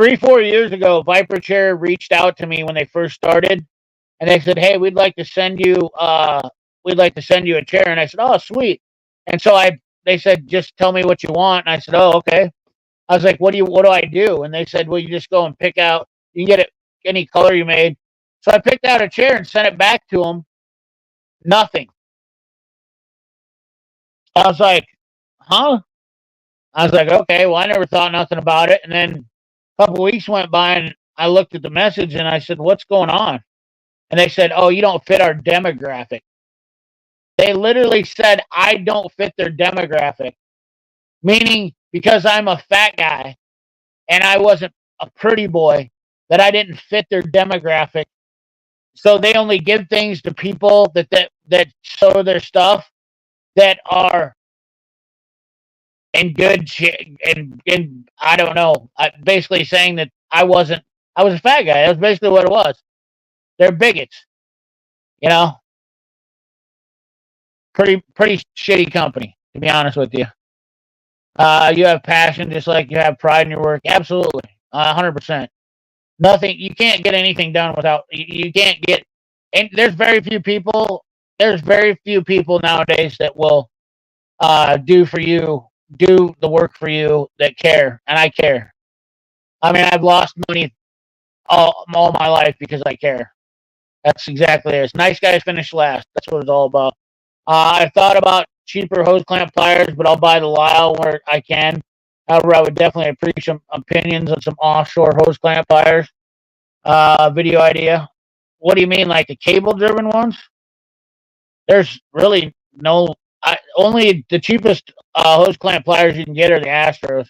3-4 years ago, Viper Chair reached out to me when they first started, and they said, "Hey, we'd like to send you a chair." And I said, "Oh, sweet." And so they said, "Just tell me what you want." And I said, "Oh, okay." I was like, what do I do?" And they said, "Well, you just go and pick out. You can get it any color you made." So I picked out a chair and sent it back to them. Nothing. I was like, "Huh?" I was like, "Okay, well, I never thought nothing about it." And then a couple of weeks went by, and I looked at the message, and I said, "What's going on?" And they said, "Oh, you don't fit our demographic." They literally said I don't fit their demographic, meaning because I'm a fat guy and I wasn't a pretty boy, that I didn't fit their demographic. So they only give things to people that show their stuff that are in good and I don't know. Basically saying that I was a fat guy. That's basically what it was. They're bigots, you know. Pretty shitty company, to be honest with you. You have passion just like you have pride in your work. Absolutely, 100%. Nothing. You can't get anything done without. You can't get. And there's very few people there's very few people nowadays that will do the work for you that care, and I care. I mean, I've lost money all my life because I care. That's exactly it. It's nice guys finish last. That's what it's all about. I thought about cheaper hose clamp pliers, but I'll buy the Lyle where I can. However, I would definitely appreciate some opinions on some offshore hose clamp pliers. Video idea. What do you mean, like the cable-driven ones? There's really no. Only the cheapest hose clamp pliers you can get are the Astros.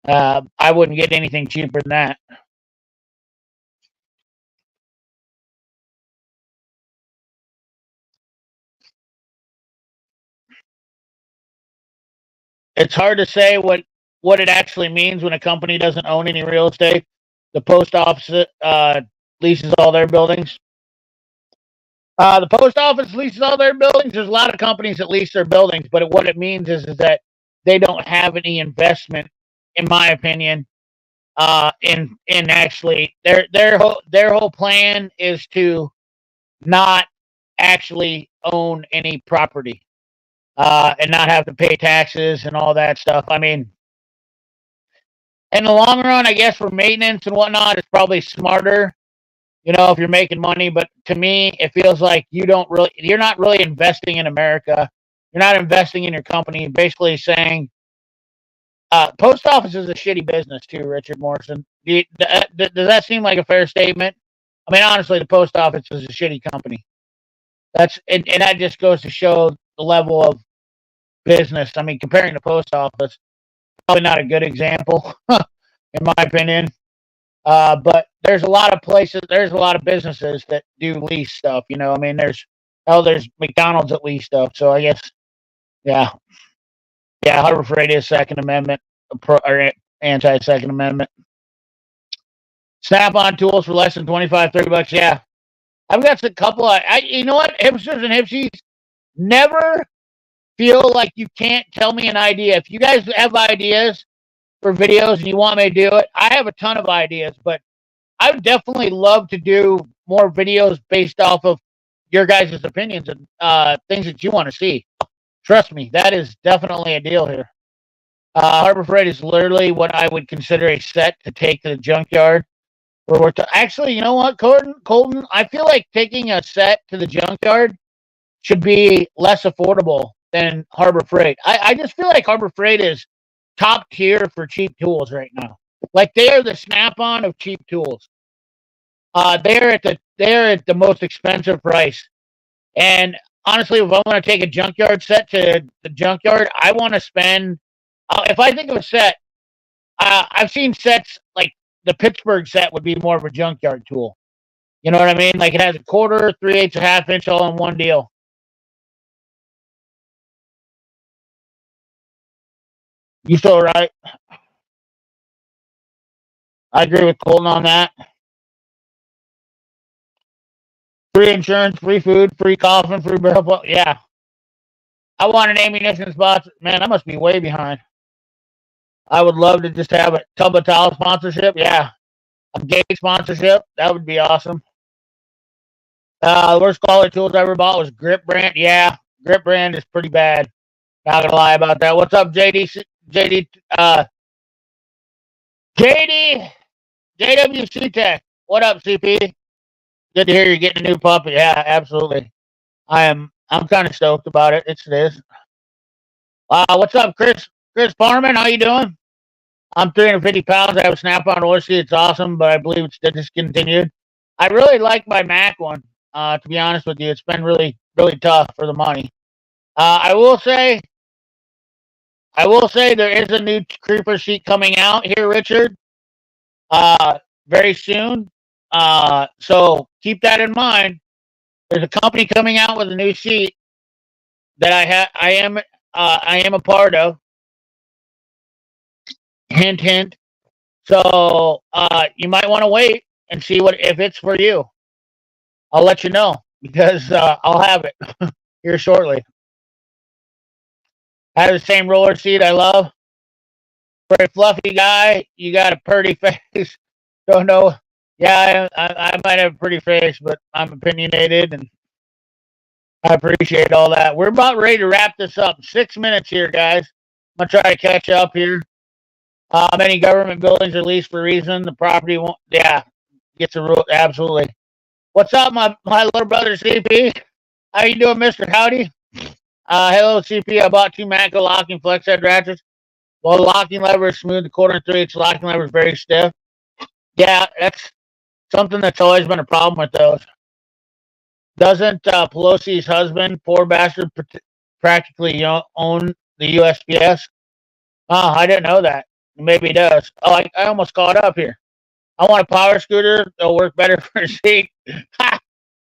I wouldn't get anything cheaper than that. It's hard to say what it actually means when a company doesn't own any real estate. The post office leases all their buildings. The post office leases all their buildings. There's a lot of companies that lease their buildings, but what it means is that they don't have any investment, in my opinion, in actually their whole plan is to not actually own any property and not have to pay taxes and all that stuff. I mean, in the long run, I guess for maintenance and whatnot, it's probably smarter, if you're making money. But to me, it feels like you're not really investing in America. You're not investing in your company. You're basically saying, post office is a shitty business too, Richard Morrison. Does that seem like a fair statement? I mean, honestly, the post office is a shitty company. And that just goes to show the level of business. I mean, comparing the post office, probably not a good example, in my opinion. But there's a lot of businesses that do lease stuff. I mean, there's McDonald's that lease stuff. So I guess, yeah, Harbor Freight is Second Amendment or anti-Second Amendment. Snap-on tools for less than $25-$30. Yeah, I've got a couple. You know what, hipsters and hipsies, never feel like you can't tell me an idea. If you guys have ideas for videos and you want me to do it, I have a ton of ideas, but I would definitely love to do more videos based off of your guys' opinions and things that you want to see. Trust me, that is definitely a deal here. Harbor Freight is literally what I would consider a set to take to the junkyard. Actually, you know what, Colton? I feel like taking a set to the junkyard should be less affordable than Harbor Freight. I just feel like Harbor Freight is top tier for cheap tools right now. Like, they are the Snap-on of cheap tools. They're at the most expensive price. And honestly, if I want to take a junkyard set to the junkyard, I want to spend. If I think of a set, I've seen sets like the Pittsburgh set would be more of a junkyard tool. You know what I mean? Like, it has a quarter, 3/8, a half inch, all in one deal. You still right? I agree with Colton on that. Free insurance, free food, free coffin, free barrel. Yeah. I want an ammunition spot. Man, I must be way behind. I would love to just have a tub of towel sponsorship. Yeah. A gate sponsorship. That would be awesome. The worst quality tools I ever bought was Grip Brand. Yeah. Grip Brand is pretty bad. Not gonna lie about that. What's up, JD, JWC Tech? What up, CP? Good to hear you're getting a new puppy. Yeah, absolutely. I'm kind of stoked about it. It is. What's up, Chris Parman? How you doing? I'm 350 pounds. I have a Snap-on Orsi. It's awesome, but I believe it's discontinued. I really like my Mac one. To be honest with you, it's been really, really tough for the money. I will say there is a new creeper seat coming out here, Richard. Very soon. So keep that in mind. There's a company coming out with a new seat that I am a part of. Hint, hint. So you might want to wait and see if it's for you. I'll let you know because I'll have it here shortly. I have the same roller seat I love. For a fluffy guy, you got a pretty face. Don't know. Yeah, I might have a pretty face, but I'm opinionated and I appreciate all that. We're about ready to wrap this up. 6 minutes here, guys. I'm going to try to catch up here. Many government buildings are leased for a reason. The property won't, yeah, gets a rule. Absolutely. What's up, my little brother, CP? How you doing, Mr. Howdy? Hello, CP. I bought 2 Matco locking flex head ratchets. Well, the locking lever is smooth. The 1/4 3/8 locking lever is very stiff. Yeah, that's something that's always been a problem with those. Doesn't Pelosi's husband, poor bastard, practically own the USPS? Oh, I didn't know that. Maybe he does. Oh, I almost caught up here. I want a power scooter. They'll work better for a seat.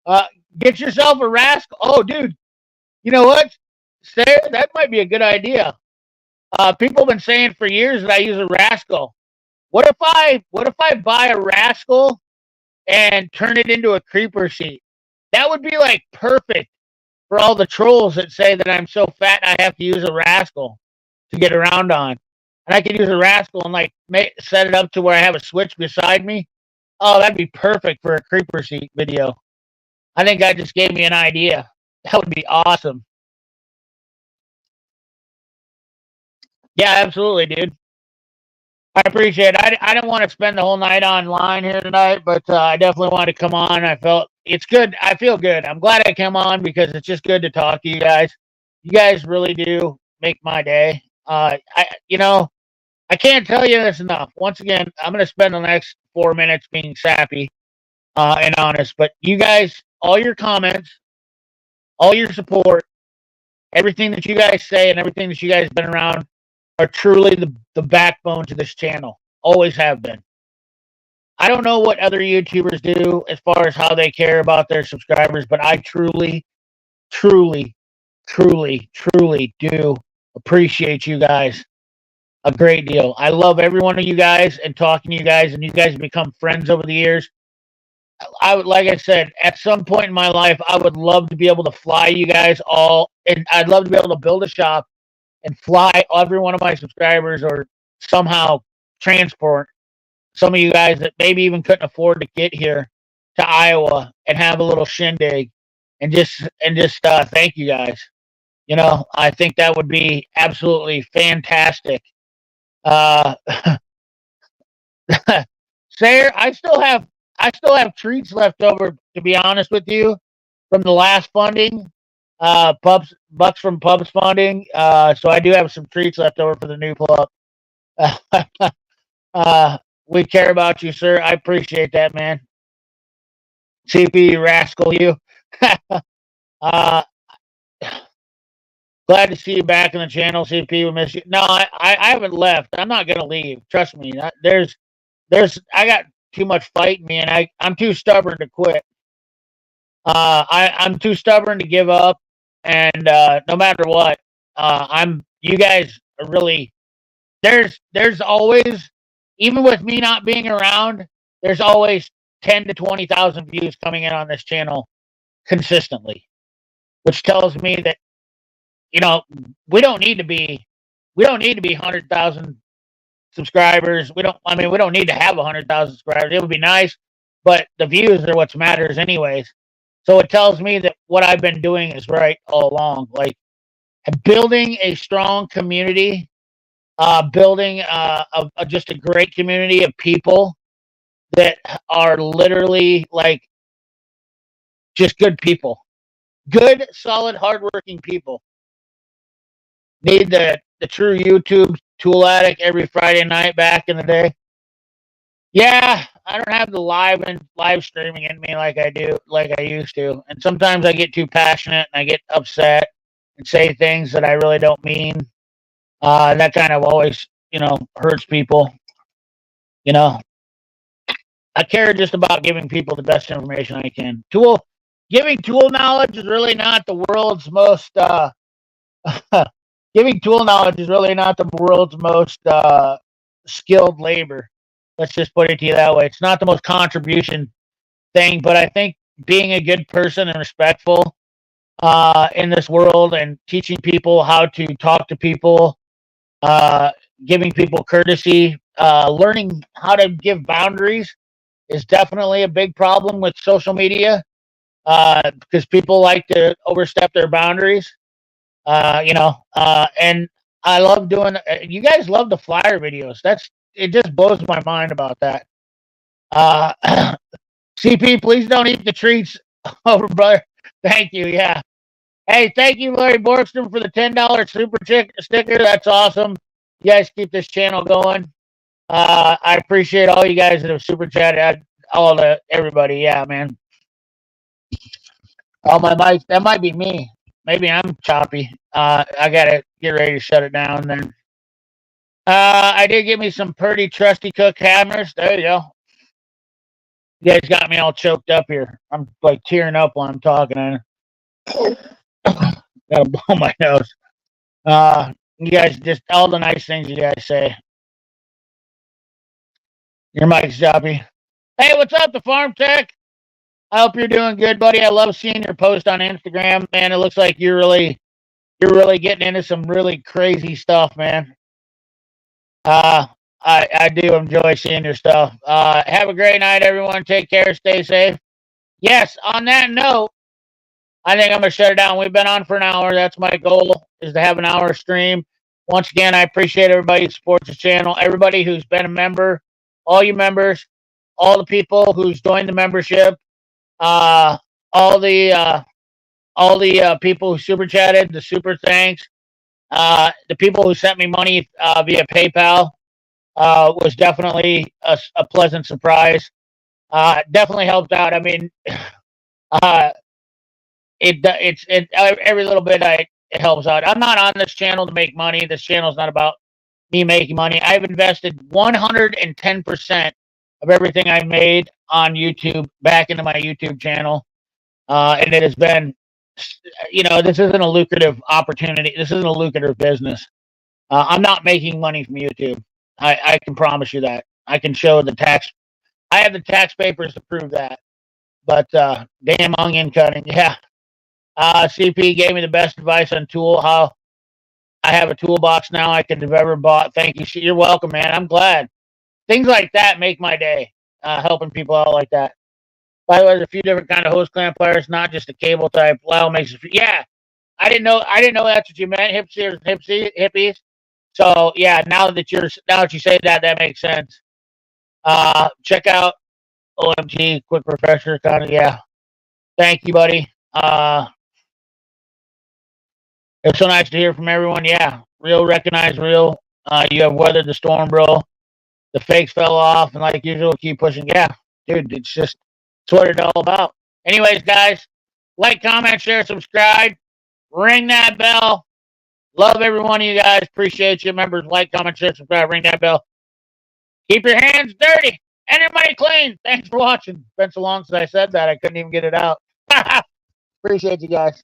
uh, get yourself a rascal. Oh, dude, you know what? Sarah, that might be a good idea. People have been saying for years that I use a rascal. What if I buy a rascal and turn it into a creeper seat? That would be like perfect for all the trolls that say that I'm so fat I have to use a rascal to get around on. And I could use a rascal and like set it up to where I have a switch beside me. Oh, that'd be perfect for a creeper seat video. I think that just gave me an idea. That would be awesome. Yeah, absolutely, dude. I appreciate it. I didn't want to spend the whole night online here tonight, but I definitely wanted to come on. I felt it's good. I feel good. I'm glad I came on because it's just good to talk to you guys. You guys really do make my day. I can't tell you this enough. Once again, I'm going to spend the next 4 minutes being sappy and honest. But you guys, all your comments, all your support, everything that you guys say, and everything that you guys have been around are truly the backbone to this channel. Always have been. I don't know what other YouTubers do as far as how they care about their subscribers, but I truly, truly, truly, truly do appreciate you guys a great deal. I love every one of you guys and talking to you guys, and you guys have become friends over the years. Like I said, at some point in my life, I would love to be able to fly you guys all, and I'd love to be able to build a shop and fly every one of my subscribers, or somehow transport some of you guys that maybe even couldn't afford to get here to Iowa and have a little shindig and just thank you guys. I think that would be absolutely fantastic. Uh, Sarah, I still have treats left over, to be honest with you, from the last funding. Bucks from Pubs funding. So I do have some treats left over for the new club. We care about you, sir. I appreciate that, man. CP, rascal, you. uh, Glad to see you back in the channel, CP. We miss you. No, I haven't left. I'm not gonna leave. Trust me. I got too much fight in me, and I'm too stubborn to quit. I'm too stubborn to give up, and no matter what, you guys are really there's always, even with me not being around, there's always 10 to 20,000 views coming in on this channel consistently, which tells me that we don't need to be 100,000 subscribers. We don't need to have 100,000 subscribers. It would be nice, but the views are what matters anyways. So it tells me that what I've been doing is right all along. Like building a strong community, building just a great community of people that are literally like just good people, good, solid, hardworking people. Need the true YouTube tool addict every Friday night back in the day. Yeah, I don't have the live streaming in me like I used to. And sometimes I get too passionate and I get upset and say things that I really don't mean. That kind of always, hurts people. I care just about giving people the best information I can. Giving tool knowledge is really not the world's most giving tool knowledge is really not the world's most skilled labor. Let's just put it to you that way. It's not the most contribution thing, but I think being a good person and respectful in this world, and teaching people how to talk to people, giving people courtesy, learning how to give boundaries is definitely a big problem with social media. because people like to overstep their boundaries. And I love doing. You guys love the flyer videos. It. Just blows my mind about that. CP, please don't eat the treats over, brother. Thank you. Yeah. Hey, thank you, Larry Borgstrom, for the $10 sticker. That's awesome. You guys keep this channel going. I appreciate all you guys that have super chatted. Everybody. Yeah, man. Oh, my mic. That might be me. Maybe I'm choppy. I gotta get ready to shut it down then. I did get me some pretty trusty cook hammers. There you go. You guys got me all choked up here. I'm like tearing up while I'm talking. Gotta blow my nose. You guys, just all the nice things you guys say. Your mic's choppy. Hey, what's up, the Farm Tech? I hope you're doing good, buddy. I love seeing your post on Instagram, man. It looks like you're really getting into some really crazy stuff, man. I do enjoy seeing your stuff. Have a great night, everyone. Take care. Stay safe. Yes, on that note, I think I'm going to shut it down. We've been on for an hour. That's my goal, is to have an hour stream. Once again, I appreciate everybody who supports the channel, everybody who's been a member, all you members, all the people who's joined the membership, all the people who super chatted, the super thanks, the people who sent me money via PayPal. Was definitely a pleasant surprise. Definitely helped out. I mean, every little bit it helps out. I'm not on this channel to make money. This channel is not about me making money. I've invested 110% of everything I made on YouTube back into my YouTube channel, and it has been, this isn't a lucrative opportunity. This isn't a lucrative business. I'm not making money from YouTube. I can promise you that. I can show the tax. I have the tax papers to prove that. But damn onion cutting, yeah. CP gave me the best advice on how I have a toolbox now I could have ever bought. Thank you. You're welcome, man. I'm glad. Things like that make my day. Helping people out like that. By the way, there's a few different kind of hose clamp pliers, not just the cable type. Wow, makes it. Yeah, I didn't know that's what you meant. Hippies. So yeah, now that you say that, that makes sense. Check out OMG quick refresher kind of. Yeah, thank you, buddy. It's so nice to hear from everyone. Yeah, real recognize real. You have weathered the storm, bro. The fakes fell off, and like usual, keep pushing. Yeah, dude, it's what it's all about. Anyways, guys, like, comment, share, subscribe, ring that bell. Love every one of you guys. Appreciate you. Members, like, comment, share, subscribe, ring that bell. Keep your hands dirty and your money clean. Thanks for watching. It's been so long since I said that. I couldn't even get it out. Appreciate you guys.